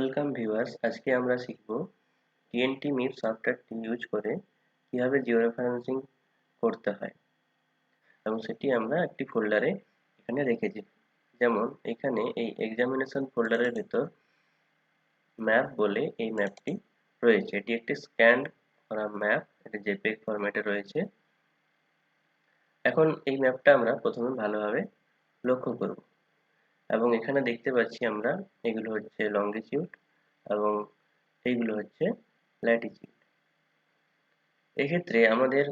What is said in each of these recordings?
Welcome viewers, আজকে আমরা শিখব টিএনটি মিপ সফটওয়্যারটি ইউজ করে কিভাবে জিও রেফারেন্সিং করতে হয় এবং সেটি আমরা একটি ফোল্ডারে এখানে রেখেছি। যেমন এখানে এই এক্সামিনেশন ফোল্ডারের ভেতর ম্যাপ বলে এই ম্যাপটি রয়েছে। এটি একটি স্ক্যান করা ম্যাপ, এটি জেপিইজি ফরম্যাটে রয়েছে। এখন এই ম্যাপটা আমরা প্রথমে ভালোভাবে লক্ষ্য করব এবং এখানে দেখতে পাচ্ছি আমরা এগুলো হচ্ছে লঙ্গিটিউড এবং এইগুলো হচ্ছে ল্যাটিটিউড। এক্ষেত্রে আমাদের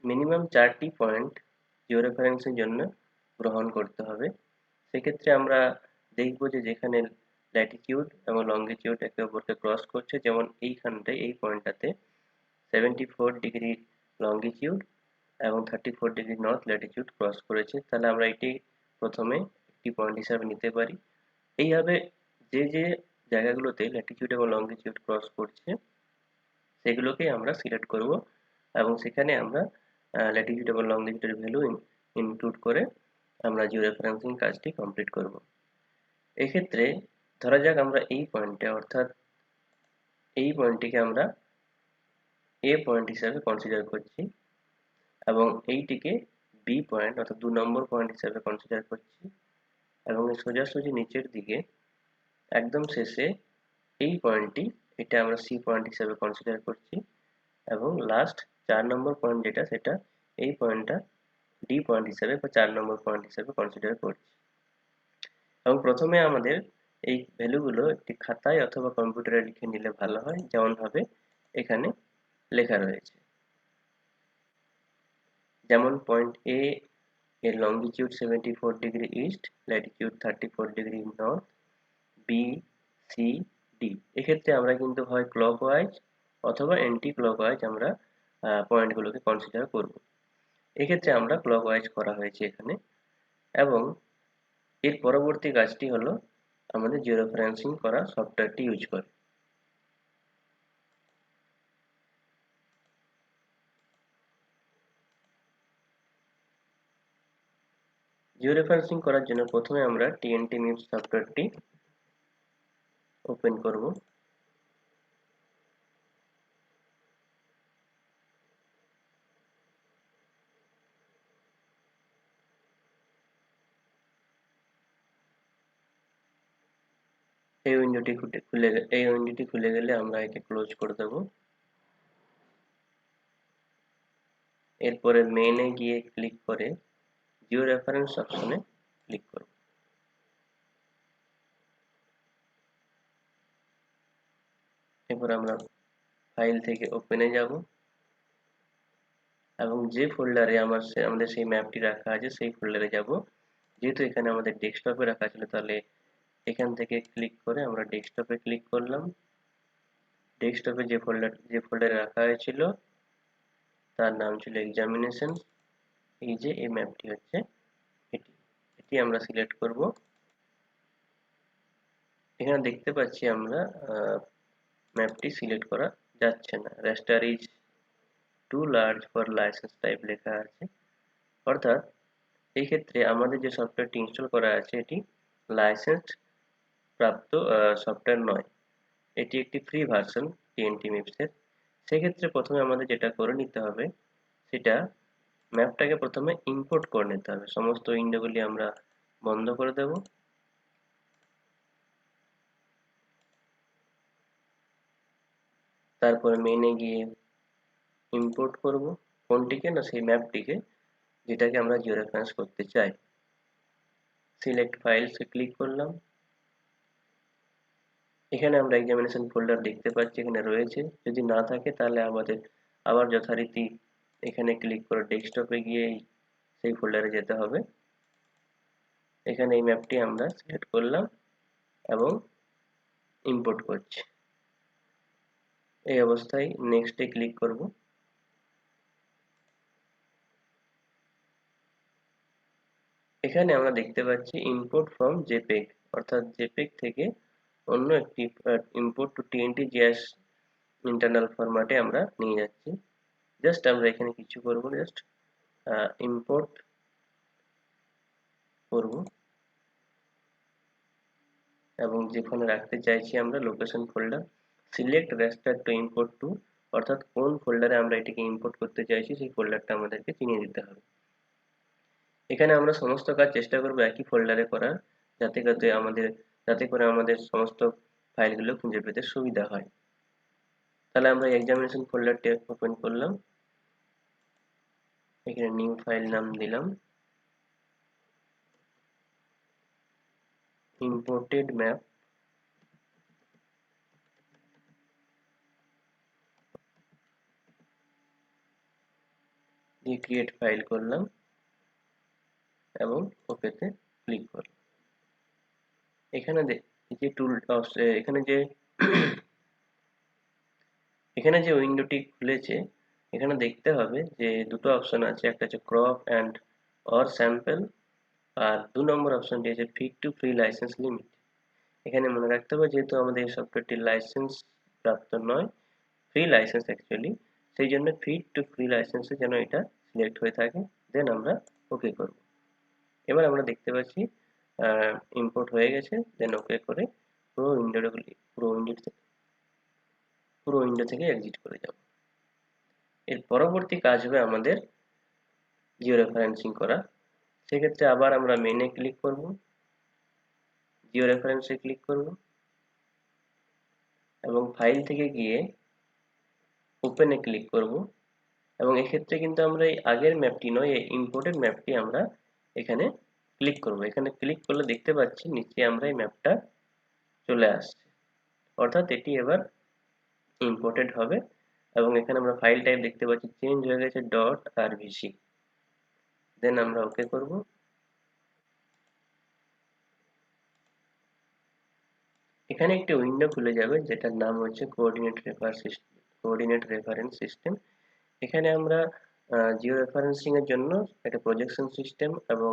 মিনিমাম 4টি পয়েন্ট জিও রেফারেন্সের জন্য গ্রহণ করতে হবে। সেক্ষেত্রে আমরা দেখব যে যেখানে ল্যাটিটিউড এবং লঙ্গিটিউড একে অপরকে ক্রস করছে, যেমন এইখানটায় এই পয়েন্টটাতে 74 ডিগ্রি লঙ্গিটিউড এবং 34 ডিগ্রি নর্থ ল্যাটিটিউড ক্রস করেছে, তাহলে আমরা এটি প্রথমে একটি পয়েন্ট হিসাবে নিতে পারি। এইভাবে যে যে জায়গাগুলোতে ল্যাটিটিউড এবং লঙ্গিটিউড ক্রস করছে সেগুলোকেই আমরা সিলেক্ট করব এবং সেখানে আমরা ল্যাটিটিউড এবং লঙ্গিটিউডের ভ্যালু ইনক্লুড করে আমরা জিও রেফারেন্সিং কাজটি কমপ্লিট করব। এক্ষেত্রে ধরা যাক আমরা এই পয়েন্টে অর্থাৎ এই পয়েন্টটিকে আমরা এ পয়েন্ট হিসাবে কনসিডার করছি এবং এইটিকে বি পয়েন্ট অর্থাৎ 2 নম্বর পয়েন্ট হিসাবে কনসিডার করছি এবং সোজাসুজি নিচের দিকে একদম শেষে এই পয়েন্টটি, এটা আমরা সি পয়েন্ট হিসাবে কনসিডার করছি এবং লাস্ট 4 নম্বর পয়েন্ট যেটা, সেটা এই পয়েন্টটা ডি পয়েন্ট হিসাবে বা 4 নম্বর পয়েন্ট হিসাবে কনসিডার করছি। এবং প্রথমে আমাদের এই ভ্যালুগুলো একটি খাতায় অথবা কম্পিউটারে লিখে নিলে ভালো হয়, যেমন ভাবে এখানে লেখা রয়েছে। যেমন পয়েন্ট এ এর longitude 74 degree east, latitude 34 degree north, B, C, D. এক্ষেত্রে আমরা কিন্তু হয় ক্লকওয়াইজ অথবা অ্যান্টি ক্লকওয়াইজ আমরা পয়েন্টগুলোকে কনসিডার করব। এক্ষেত্রে আমরা ক্লকওয়াইজ করা হয়েছে এখানে। এবং এর পরবর্তী কাজটি হলো আমাদের জিও রেফারেন্সিং করা সফটওয়্যারটি ইউজ করে। জিও রেফারেন্সিং করার জন্য প্রথমে আমরা টিএনটি মিপ সফটওয়্যারটি ওপেন করব। এই উইন্ডোটি খুলে গেলে আমরা একে ক্লোজ করে দেব। এরপরে মেইনে গিয়ে ক্লিক করে জিও রেফারেন্স অপশনে ক্লিক করব। এরপর আমরা ফাইল থেকে ওপেনে যাব এবং যে ফোল্ডারে আমাদের সেই ম্যাপটি রাখা আছে সেই ফোল্ডারে যাব। যেহেতু এখানে আমাদের ডেস্কটপে রাখা ছিল, তাহলে এখান থেকে ক্লিক করে আমরা ডেস্কটপে ক্লিক করলাম। ডেস্কটপে যে ফোল্ডারে রাখা হয়েছিল তার নাম ছিল এক্সামিনেশন। এই যে এই ম্যাপটি হচ্ছে এটি আমরা সিলেক্ট করব। এখানে দেখতে পাচ্ছি আমরা ম্যাপটি সিলেক্ট করা যাচ্ছে না, raster is too large for licence type লেখা আছে। অর্থাৎ এই ক্ষেত্রে আমাদের যে সফটওয়্যারটি ইনস্টল করা আছে এটি লাইসেন্স প্রাপ্ত সফটওয়্যার নয়, এটি একটি ফ্রি ভার্সন টিএনটি মিপসের। সেক্ষেত্রে প্রথমে আমাদের যেটা করে নিতে হবে, সেটা ম্যাপটাকে প্রথমে ইম্পোর্ট করে নিতে হবে। সমস্ত উইন্ডোগুলি আমরা বন্ধ করে দেব। তারপরে মেইনে গিয়ে ইম্পোর্ট করব কোনটিকে, না সেই ম্যাপটিকে যেটাকে আমরা জিও রেফারেন্স করতে চাই। সিলেক্ট ফাইলস এ ক্লিক করলাম। এখানে আমরা এক্সামিনেশন ফোল্ডার দেখতে পাচ্ছি এখানে রয়েছে। যদি না থাকে তাহলে আমাদের আবার যথারীতি এখানে ক্লিক করে ডেস্কটপে গিয়ে সেই ফোল্ডারে যেতে হবে। এখানে এই ম্যাপটি আমরা সিলেক্ট করলাম এবং ইম্পোর্ট করছি। এই অবস্থায় নেক্সটে ক্লিক করব। এখানে আমরা দেখতে পাচ্ছি ইম্পোর্ট ফ্রম জেপিইজি, অর্থাৎ জেপিইজি থেকে অন্য একটি import two TNT GS internal ফরম্যাটে আমরা নিয়ে যাচ্ছি। জাস্ট আমরা এখানে কিছু করব না, জাস্ট ইম্পোর্ট করব। এবং যেখানে রাখতে চাইছি আমরা লোকেশন ফোল্ডার, সিলেক্ট রাস্টার টু ইম্পোর্ট টু, অর্থাৎ কোন ফোল্ডারে আমরা এটিকে ইম্পোর্ট করতে চাইছি সেই ফোল্ডারটা আমাদেরকে চিনিয়ে দিতে হবে। এখানে আমরা সমস্ত কাজ চেষ্টা করব একই ফোল্ডারে করার, যাতে করে আমাদের সমস্ত ফাইলগুলো খুঁজে পেতে সুবিধা হয়। তাহলে আমরা এক্সামিনেশন ফোল্ডারটি ওপেন করলাম, এখানে নিউ ফাইল নাম দিলাম ইম্পোর্টেড ম্যাপ, দিয়ে ক্রিয়েট ফাইল করলাম এবং ওকেতে ক্লিক করলাম। এখানে যে টুল এখানে যে উইন্ডোটি খুলেছে, এখানে দেখতে হবে যে দুটো অপশন আছে, একটা হচ্ছে ক্রপ অ্যান্ড অর স্যাম্পল, আর 2 নম্বর অপশনটি আছে fit to free licence limit. এখানে মনে রাখতে হবে যেহেতু আমাদের এই সফটওয়্যারটি লাইসেন্স প্রাপ্ত নয়, ফ্রি লাইসেন্স অ্যাকচুয়ালি, সেই জন্য ফিট টু ফ্রি লাইসেন্সে যেন এটা সিলেক্ট হয়ে থাকে, দেন আমরা ওকে করব। এবার আমরা দেখতে পাচ্ছি ইম্পোর্ট হয়ে গেছে, দেন ওকে করে পুরো উইন্ডো থেকে এক্সিট করে যাব। এর পরবর্তী কাজ হবে আমাদের জিও রেফারেন্সিং করা। সেক্ষেত্রে আবার আমরা মেনে ক্লিক করব, জিও রেফারেন্সে ক্লিক করব এবং ফাইল থেকে গিয়ে ওপেনে ক্লিক করব, এবং এক্ষেত্রে কিন্তু আমরা এই আগের ম্যাপটি নয়, এই ইম্পোর্টেড ম্যাপটি আমরা এখানে ক্লিক করব। এখানে ক্লিক করলে দেখতে পাচ্ছি নিচে আমরা এই ম্যাপটা চলে আসছে, অর্থাৎ এটি এবার ইম্পোর্টেড হবে। এবং এখানে আমরা ফাইল টাইপ দেখতে পাচ্ছি চেঞ্জ হয়ে গেছে .rvc, দেন আমরা ওকে করব। এখানে একটি উইন্ডো খুলে যাবে যেটার নাম হচ্ছে কোঅর্ডিনেট রেফারেন্স সিস্টেম। এখানে আমরা জিও রেফারেন্সিং এর জন্য একটা প্রজেকশন সিস্টেম এবং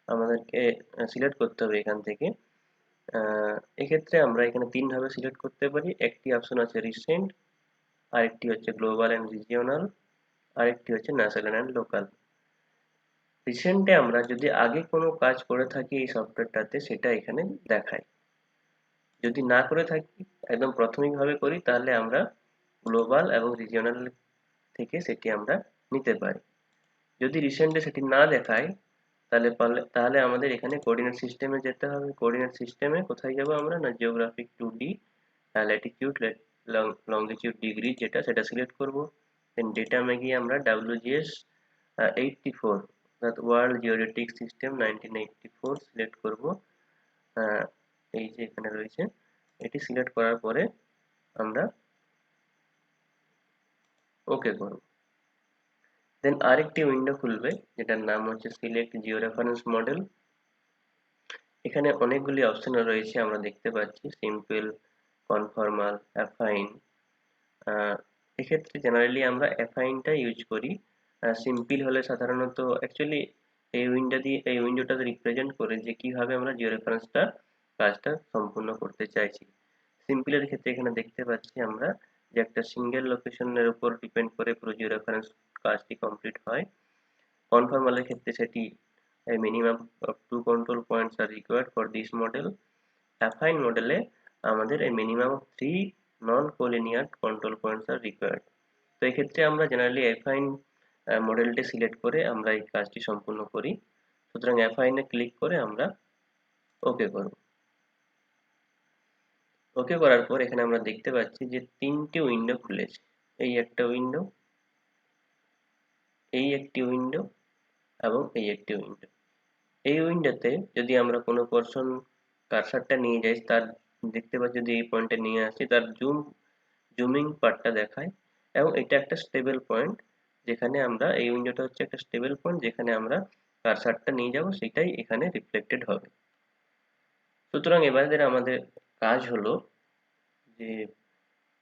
আমাদেরকে সিলেক্ট করতে হবে এখান থেকে। এক্ষেত্রে আমরা এখানে 3 ভাবে সিলেক্ট করতে পারি। একটি অপশন আছে রিসেন্ট, আরেকটি হচ্ছে গ্লোবাল অ্যান্ড রিজিওনাল, আরেকটি হচ্ছে ন্যাশনাল অ্যান্ড লোকাল। রিসেন্টে আমরা যদি আগে কোনো কাজ করে থাকি এই সফটওয়্যারটাতে সেটা এখানে দেখায়, যদি না করে থাকি একদম প্রাথমিকভাবে করি তাহলে আমরা গ্লোবাল এবং রিজিওনাল থেকে সেটি আমরা নিতে পারি। যদি রিসেন্টে সেটি না দেখায় তাহলে আমাদের এখানে কোঅর্ডিনেট সিস্টেমে যেতে হবে। কোঅর্ডিনেট সিস্টেমে কোথায় যাব আমরা, না geographic 2D Latitude longitude degree সেটা সিলেক্ট করব। দেন ডেটামে গিয়ে আমরা WGS 84 অর্থাৎ ওয়ার্ল্ড জিওডেটিক সিস্টেম 1984 সিলেক্ট করব। এই যে এখানে রয়েছে, এটি সিলেক্ট করার পরে আমরা ওকে করব। দেন আরেকটি উইন্ডো খুলবে যেটার নাম হচ্ছে সিলেক্ট জিও রেফারেন্স মডেল। এখানে অনেকগুলি অপশন রয়েছে, আমরা দেখতে পাচ্ছি সিম্পল, কনফর্মাল, অ্যাফাইন। এক্ষেত্রে জেনারেলি আমরা অ্যাফাইনটা ইউজ করি। সিম্পল হলে সাধারণত অ্যাকচুয়ালি এই উইন্ডোটাতে রিপ্রেজেন্ট করে যে কিভাবে আমরা জিও রেফারেন্সটা কাজটা সম্পূর্ণ করতে চাইছি। সিম্পলের ক্ষেত্রে এখানে দেখতে পাচ্ছি আমরা যে একটা সিঙ্গেল লোকেশনের উপর ডিপেন্ড করে পুরো জিও রেফারেন্স কাজটি কমপ্লিট হয়। কনফর্মালের ক্ষেত্রে সেটি a minimum of 2 control points are required for this model. Affine মডেলে আমাদের a minimum of 3 non-collinear control points are required. তো এক্ষেত্রে আমরা জেনারেলি অ্যাফাইন মডেলটি সিলেক্ট করে আমরা এই কাজটি সম্পূর্ণ করি। সুতরাং অ্যাফাইনে ক্লিক করে আমরা ওকে করব। ওকে করার পর এখানে আমরা দেখতে পাচ্ছি যে 3টি উইন্ডো খুলেছে। এই একটা উইন্ডো, এই একটি উইন্ডো এবং এই একটি উইন্ডো। এই উইন্ডোতে যদি আমরা কোনো পোরশন কার্সারটা নিয়ে যাই, তার দেখতে পাচ্ছি যদি এই পয়েন্টে নিয়ে আসি তার জুমিং পার্টটা দেখায়, এবং এটা একটা স্টেবল পয়েন্ট যেখানে আমরা এই উইন্ডোটা হচ্ছে একটা স্টেবল পয়েন্ট যেখানে আমরা কার্সারটা নিয়ে যাব, সেটাই এখানে রিফ্লেক্টেড হবে। সুতরাং এবারে আমাদের কাজ হলো যে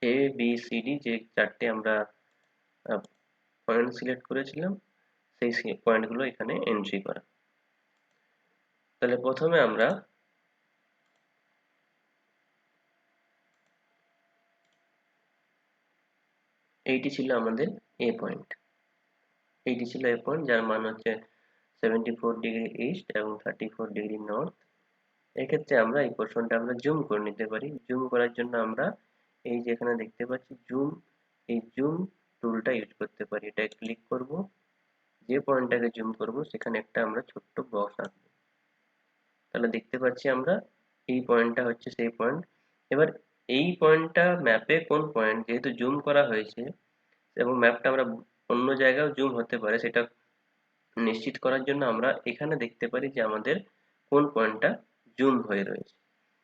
ABCD যে 4টে আমরা পয়েন্ট সিলেক্ট করেছিলাম সেই পয়েন্টগুলো এখানে এন্ট্রি করা। তাহলে প্রথমে আমরা এইটি ছিল আমাদের A পয়েন্ট, এইটি ছিল A পয়েন্ট যার মান হচ্ছে 74 ডিগ্রি ইস্ট এবং 34 ডিগ্রি নর্থ। এক্ষেত্রে আমরা এই পোর্শনটা আমরা জুম করে নিতে পারি। জুম করার জন্য আমরা এই যে এখানে দেখতে পাচ্ছি জুম, এই জুম টুলটা ইউজ করতে পারি। এটা ক্লিক করব, যে পয়েন্টটাকে জুম করব সেখানে একটা আমরা ছোট্ট বক্স আঁকবো। তাহলে দেখতে পাচ্ছি আমরা এই পয়েন্টটা হচ্ছে সেই পয়েন্ট। এবার এই পয়েন্টটা ম্যাপে কোন পয়েন্ট, যেহেতু জুম করা হয়েছে এবং ম্যাপটা আমরা অন্য জায়গায়ও জুম হতে পারে সেটা নিশ্চিত করার জন্য আমরা এখানে দেখতে পারি যে আমাদের কোন পয়েন্টটা জুম হয়ে রয়েছে।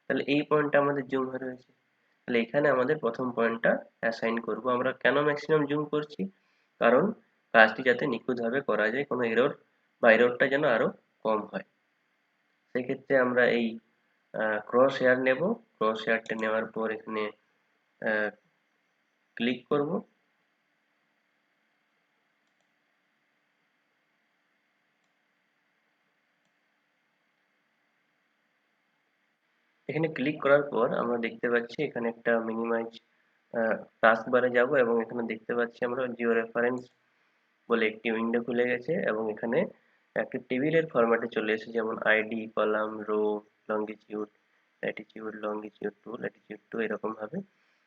তাহলে এই পয়েন্টটা আমাদের জুম হয়ে রয়েছে, তাহলে এখানে আমাদের প্রথম পয়েন্টটা অ্যাসাইন করব। আমরা কেন ম্যাক্সিমাম জুম করছি? কারণ কাজটি যাতে নিখুঁতভাবে করা যায়, কোনো এরর বা এররটা যেন আরো কম হয়। সেক্ষেত্রে আমরা এই ক্রস হেয়ার নেব। ক্রস হেয়ারটা নেওয়ার পর এখানে ক্লিক করব। এখানে ক্লিক করার পর আমরা দেখতে পাচ্ছি এখানে একটা মিনিমাইজ টাস্ক বারে যাব এবং এখানে দেখতে পাচ্ছি আমরা জিও রেফারেন্স বলে একটি উইন্ডো খুলে গেছে এবং এখানে একটি টেবিলের ফরম্যাটে চলে এসেছে, যেমন ID, column, row, longitude, latitude, longitude 2, latitude 2 এরকম ভাবে।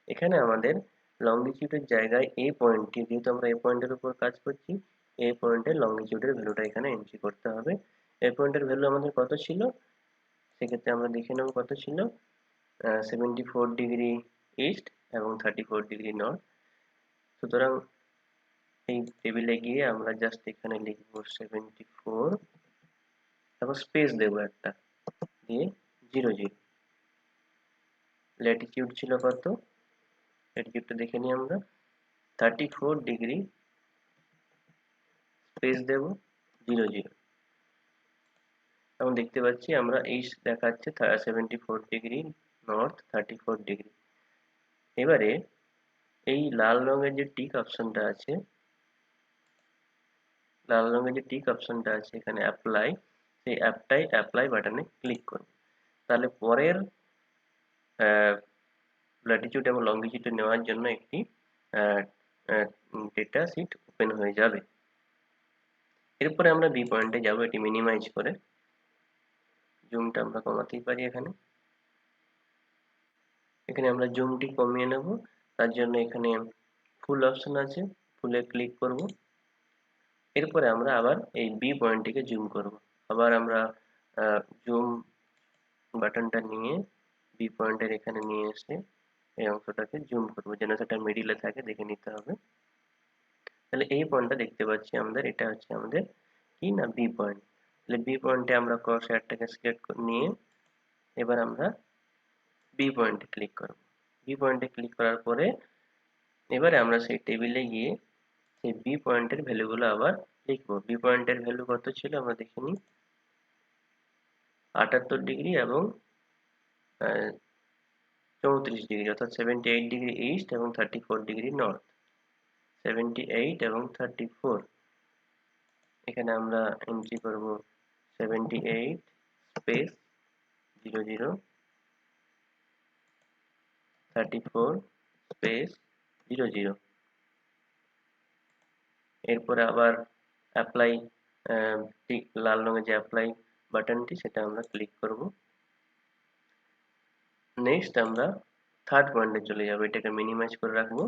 এখানে আমাদের লঙ্গিটিউডের জায়গায় এই পয়েন্টটি, যেহেতু আমরা এই পয়েন্টের উপর কাজ করছি, এই পয়েন্টের লঙ্গিটিউডের ভ্যালুটা এখানে এন্ট্রি করতে হবে। এই পয়েন্টের ভ্যালু আমাদের কত ছিল? সেক্ষেত্রে আমরা দেখে নেব কত ছিল। 74 ডিগ্রি ইস্ট এবং 34 ডিগ্রি নর্থ। সুতরাং এই টেবিলে গিয়ে আমরা জাস্ট এখানে লিখবো 74 এবং স্পেস দেবো একটা, দিয়ে 00। ল্যাটিটিউড ছিল কত? ল্যাটিটিউডটা দেখে নিই আমরা, 34 ডিগ্রি, স্পেস দেবো 00 এবং দেখতে পাচ্ছি আমরা ইস্ট দেখাচ্ছে 74 ডিগ্রি নর্থ, 34 ডিগ্রি। এবারে এই লাল রঙের যে টিক অপশনটা আছে, লাল রঙের যে টিক অপশনটা আছে এখানে অ্যাপ্লাই, সেই অ্যাপ্লাই বাটনে ক্লিক করব। তাহলে পরের ল্যাটিটিউড এবং লঙ্গিটিউড নেওয়ার জন্য একটি ডেটা শিট ওপেন হয়ে যাবে। এরপরে আমরা বি পয়েন্টে যাব, এটি মিনিমাইজ করে। জুমটা আমরা কমাতেই পারি এখানে। এখানে আমরা জুমটি কমিয়ে নেব, তার জন্য এখানে ফুল অপশন আছে, ফুলে ক্লিক করব। এরপরে আমরা আবার এই বি পয়েন্টটিকে জুম করব। আবার আমরা জুম বাটনটা নিয়ে বি পয়েন্টের এখানে নিয়ে এসে এই অংশটাকে জুম করব, যেন সেটা মিডিলে থাকে, দেখে নিতে হবে। তাহলে এই পয়েন্টটা দেখতে পাচ্ছি আমাদের, এটা হচ্ছে আমাদের কি না বি পয়েন্ট। তাহলে বি পয়েন্টে আমরা ক্রস হেয়ারটাকে সিলেক্ট নিয়ে এবার আমরা বি পয়েন্টে ক্লিক করব। বি পয়েন্টে ক্লিক করার পরে এবারে আমরা সেই টেবিলে গিয়ে সেই বি পয়েন্টের ভ্যালুগুলো আবার লিখবো। বি পয়েন্টের ভ্যালু কত ছিল আমরা দেখে নিই, 78 ডিগ্রি এবং 34 ডিগ্রি, অর্থাৎ 78 ডিগ্রি ইস্ট এবং 34 ডিগ্রি নর্থ। 78 এবং 34, এখানে আমরা এন্ট্রি করব 78 স্পেস 00, 34 স্পেস 00। এরপরে আবার অ্যাপ্লাই, লাল রঙের যে অ্যাপ্লাই বাটনটি সেটা আমরা ক্লিক করব। নেক্সট আমরা থার্ড পয়েন্টে চলে যাব, এটাকে মিনিমাইজ করে রাখবো।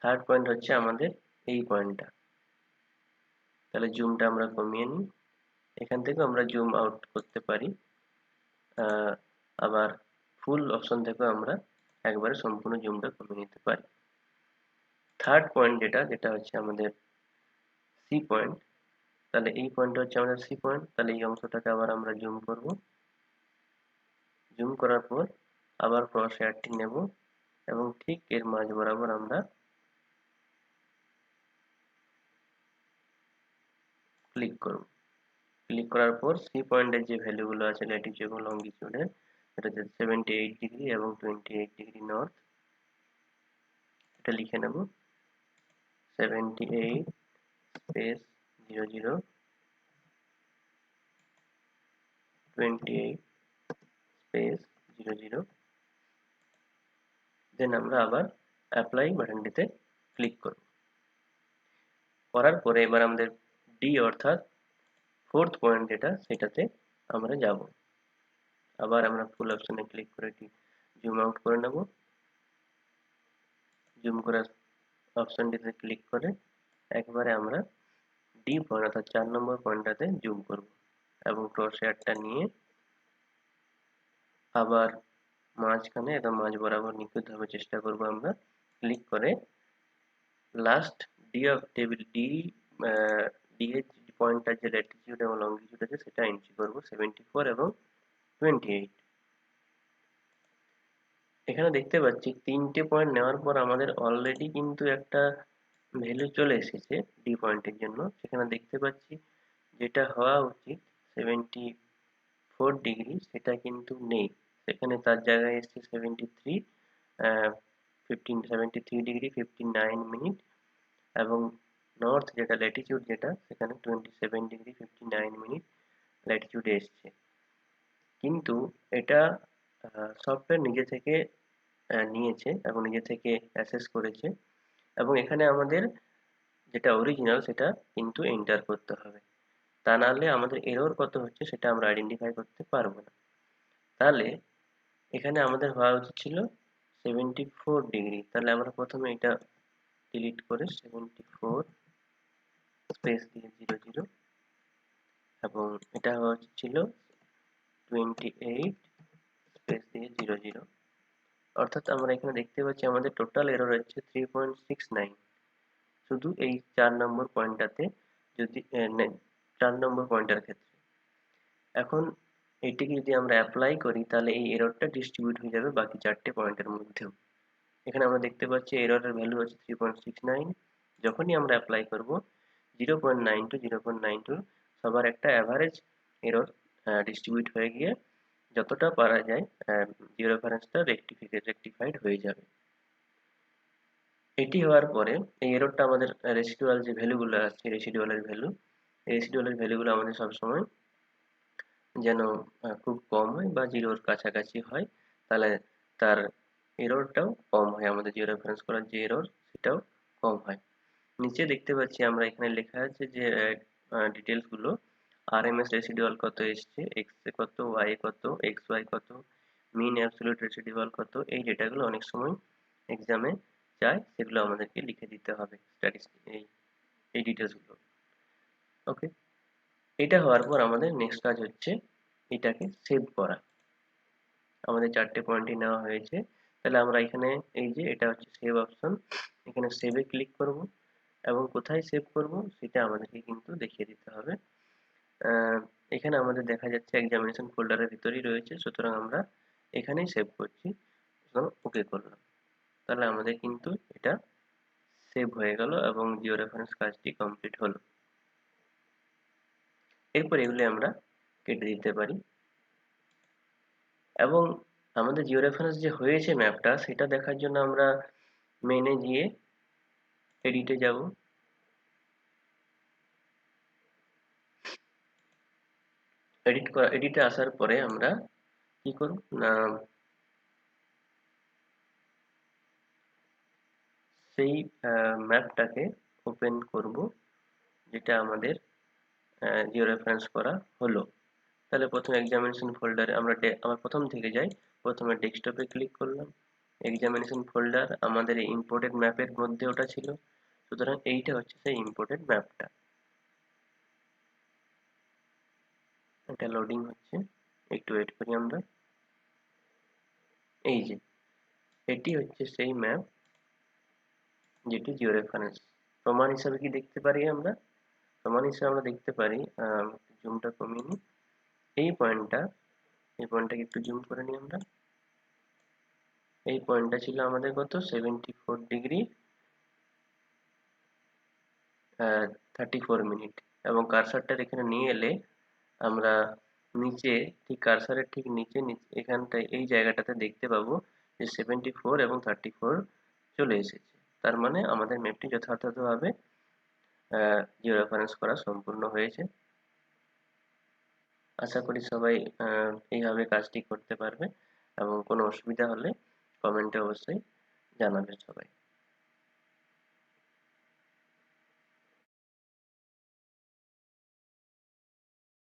থার্ড পয়েন্ট হচ্ছে আমাদের এই পয়েন্টটা। তাহলে জুমটা আমরা কমিয়ে নিই, এখান থেকে আমরা জুম আউট করতে পারি, আবার ফুল অপশন থেকেও আমরা একবারে সম্পূর্ণ জুমটা কমিয়ে নিতে পারি। থার্ড পয়েন্ট যেটা হচ্ছে আমাদের সি পয়েন্ট। তাহলে এই পয়েন্টটা হচ্ছে আমাদের সি পয়েন্ট। তাহলে এই অংশটাকে আবার আমরা জুম করব। জুম করার পর আবার ক্রস হেয়ারটি নেব এবং ঠিক এর মাঝ বরাবর আমরা ক্লিক করব। ক্লিক করার পর সি পয়েন্টের যে ভ্যালুগুলো আছে ল্যাটিটিউড এবং লঙ্গিটিউডের, এটা হচ্ছে 78 ডিগ্রি এবং 28 ডিগ্রি নর্থ, এটা লিখে নেব 78 স্পেস 00, 28 স্পেস 00। দেন আমরা আবার অ্যাপ্লাই বাটনটিতে ক্লিক করব। করার পরে এবার আমাদের ডি অর্থাৎ ফোর্থ পয়েন্ট যেটা, সেটাতে আমরা যাব। আবার আমরা ফুল অপশনে ক্লিক করে এটি জুম আউট করে নেব। জুম করার অপশনটিতে ক্লিক করে একবারে আমরা ডি পয়েন্ট অর্থাৎ 4 নম্বর পয়েন্টটাতে জুম করব এবং ক্রসহেয়ারটা নিয়ে আবার মাঝখানে একদম মাঝ বরাবর নিখুঁতভাবে চেষ্টা করব আমরা ক্লিক করে last D of table D DH পয়েন্টটার যে ল্যাটিটিউড এবং লঙ্গিটিউড আছে সেটা এন্ট্রি করব 74 এবং 28। এখানে দেখতে পাচ্ছি 3টে পয়েন্ট নেওয়ার পর আমাদের অলরেডি কিন্তু একটা ভ্যালু চলে এসেছে ডি পয়েন্টের জন্য। সেখানে দেখতে পাচ্ছি যেটা হওয়া উচিত 74 ডিগ্রি সেটা কিন্তু নেই, সেখানে তার জায়গায় এসেছে 73 ডিগ্রি 59 মিনিট এবং নর্থ যেটা ল্যাটিটিউড যেটা সেখানে 27 ডিগ্রি 59 মিনিট ল্যাটিটিউডে এসছে। কিন্তু এটা সফটওয়্যার নিজে থেকে নিয়েছে এবং নিজে থেকে অ্যাসেস করেছে এবং এখানে আমাদের যেটা অরিজিনাল সেটা কিন্তু এন্টার করতে হবে, তা নাহলে আমাদের এরর কত হচ্ছে সেটা আমরা আইডেন্টিফাই করতে পারবো না। তাহলে এখানে আমাদের হওয়া উচিত ছিল 74 ডিগ্রি, তাহলে আমরা প্রথমে এটা ডিলিট করে 74 স্পেস দিয়ে 00 এবং এটা হওয়া উচিত ছিল 28 স্পেস দিয়ে 00। অর্থাৎ আমরা এখানে দেখতে পাচ্ছি আমাদের টোটাল এরর হচ্ছে 3.69 শুধু এই 4 নম্বর পয়েন্টটাতে, যদি 4 নম্বর পয়েন্টের ক্ষেত্রে। এখন এটিকে যদি আমরা অ্যাপ্লাই করি তাহলে এই এররটা ডিস্ট্রিবিউট হয়ে যাবে বাকি 4টে পয়েন্টের মধ্যেও। এখানে আমরা দেখতে পাচ্ছি এররের ভ্যালু আছে 3.69, যখনই আমরা অ্যাপ্লাই করব 0.92 সবার একটা অ্যাভারেজ এরর ডিস্ট্রিবিউট হয়ে গিয়ে যতটা পারা যায় জিরো রেফারেন্সটা রেকটিফাইড হয়ে যাবে। এটি হওয়ার পরে এই এররটা আমাদের রেসিডুয়াল যে ভ্যালুগুলো আছে রেসিডুয়ালের ভ্যালু, এই রেসিডুয়ালের ভ্যালুগুলো আমাদের সবসময় যেন খুব কম হয় বা জিরোর কাছাকাছি হয়, তাহলে তার এররটাও কম হয়, আমাদের জিরো রেফারেন্স করার যে এরর সেটাও কম হয়। নিচে দেখতে পাচ্ছি আমরা এখানে লেখা আছে যে ডিটেলস গুলো আরএমএস রেসিডুয়াল কত এসছে, এক্স এ কত, ওয়াই এ কত, এক্স ওয়াই কত, মিন অ্যাবসলিউট রেসিডুয়াল কত, এই ডেটাগুলো অনেক সময় এক্সামে চায়, সেগুলো আমাদেরকে লিখে দিতে হবে স্ট্যাটিস্টিক এই ডিটেলস গুলো। ওকে, এটা হওয়ার পর আমাদের নেক্সট কাজ হচ্ছে এটাকে সেভ করা। আমাদের 4টে পয়েন্টই নেওয়া হয়েছে, তাহলে আমরা এখানে এই যে এটা হচ্ছে সেভ অপশন, এখানে সেভে ক্লিক করব এবং কোথায় সেভ করব সেটা আমাদেরকে কিন্তু দেখিয়ে দিতে হবে। এখানে আমাদের দেখা যাচ্ছে এক্সামিনেশন ফোল্ডারের ভিতরেই রয়েছে, সুতরাং আমরা এখানেই সেভ করছি, ওকে করলাম, তাহলে আমাদের কিন্তু এটা সেভ হয়ে গেল এবং জিও রেফারেন্স কাজটি কমপ্লিট হলো। এরপর এগুলি আমরা কেটে দিতে পারি এবং আমাদের জিও রেফারেন্স যে হয়েছে ম্যাপটা সেটা দেখার জন্য আমরা মেনে গিয়ে এডিটে যাব। এডিটে আসার পরে আমরা কি করব না সেই ম্যাপটাকে ওপেন করব যেটা আমাদের জিও রেফারেন্স করা হলো। তাহলে প্রথমে এক্সামিনেশন ফোল্ডারে আমরা প্রথম থেকে যাই, প্রথমে ডেস্কটপে ক্লিক করলাম, এক্সামিনেশন ফোল্ডার আমাদের এই ইম্পোর্টেড ম্যাপের মধ্যে ওটা ছিল, সুতরাং এইটা হচ্ছে সেই ইম্পোর্টেড ম্যাপটা। এটা লোডিং হচ্ছে, একটু ওয়েট করি আমরা। এই যে এটি হচ্ছে সেই ম্যাপ যেটি জিও রেফারেন্স। প্রমাণ হিসাবে কি দেখতে পারি আমরা? প্রমাণ হিসাবে আমরা দেখতে পারি, জুমটা কমিয়ে নিই, এই পয়েন্টটাকে একটু জুম করে নিই আমরা। এই পয়েন্টটা ছিল আমাদের কত 74 ডিগ্রি 34 মিনিট এবং কার্সারটা এখানে নিয়ে এলে আমরা নিচে ঠিক কার্সারের ঠিক নিচে এখানটায় এই জায়গাটাতে দেখতে পাবো যে 74 এবং 34 চলে এসেছে। তার মানে আমাদের ম্যাপটি যথাযথভাবে জিও রেফারেন্স করা সম্পূর্ণ হয়েছে। আশা করি সবাই এইভাবে কাজটি করতে পারবে এবং কোনো অসুবিধা হলে কমেন্টে অবশ্যই জানাবে সবাই।